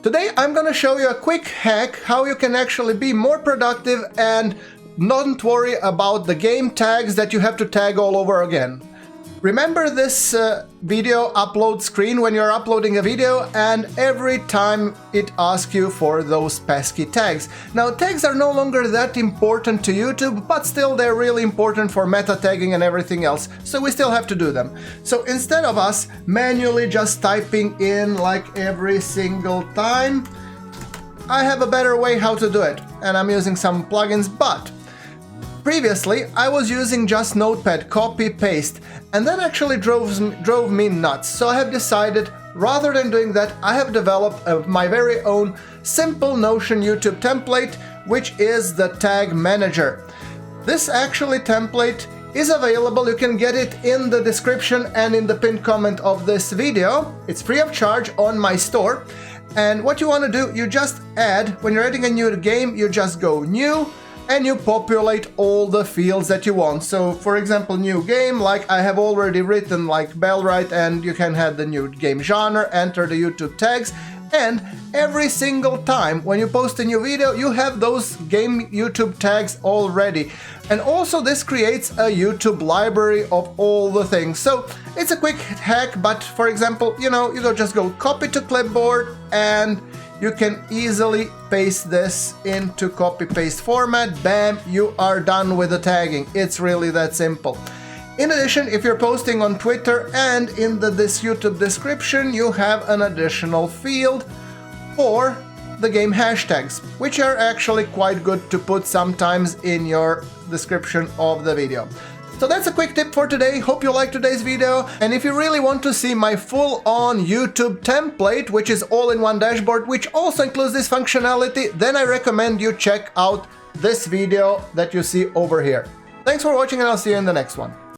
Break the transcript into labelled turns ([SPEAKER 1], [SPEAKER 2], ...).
[SPEAKER 1] Today I'm gonna show you a quick hack how you can actually be more productive and not worry about the game tags that you have to tag all over again. Remember this video upload screen when you're uploading a video, and every time it asks you for those pesky tags. Now, tags are no longer that important to YouTube, but still they're really important for meta tagging and everything else, so we still have to do them. So instead of us manually just typing in like every single time, I have a better way how to do it, and I'm using some plugins. But previously, I was using just Notepad, copy, paste, and that actually drove me nuts. So I have decided, rather than doing that, I have developed my very own simple Notion YouTube template, which is the Tag Manager. This actually template is available. You can get it in the description and in the pinned comment of this video. It's free of charge on my store. And what you want to do, you just add, when you're adding a new game, you just go new, and you populate all the fields that you want. So for example, new game, like I have already written like Bellwright, and you can add the new game genre, enter the YouTube tags, and every single time when you post a new video, you have those game YouTube tags already. And also this creates a YouTube library of all the things. So it's a quick hack, but for example, you just go copy to clipboard, and you can easily paste this into copy-paste format. Bam, you are done with the tagging. It's really that simple. In addition, if you're posting on Twitter and in this YouTube description, you have an additional field for the game hashtags, which are actually quite good to put sometimes in your description of the video. So that's a quick tip for today. Hope you liked today's video. And if you really want to see my full-on YouTube template, which is all-in-one dashboard, which also includes this functionality, then I recommend you check out this video that you see over here. Thanks for watching, and I'll see you in the next one.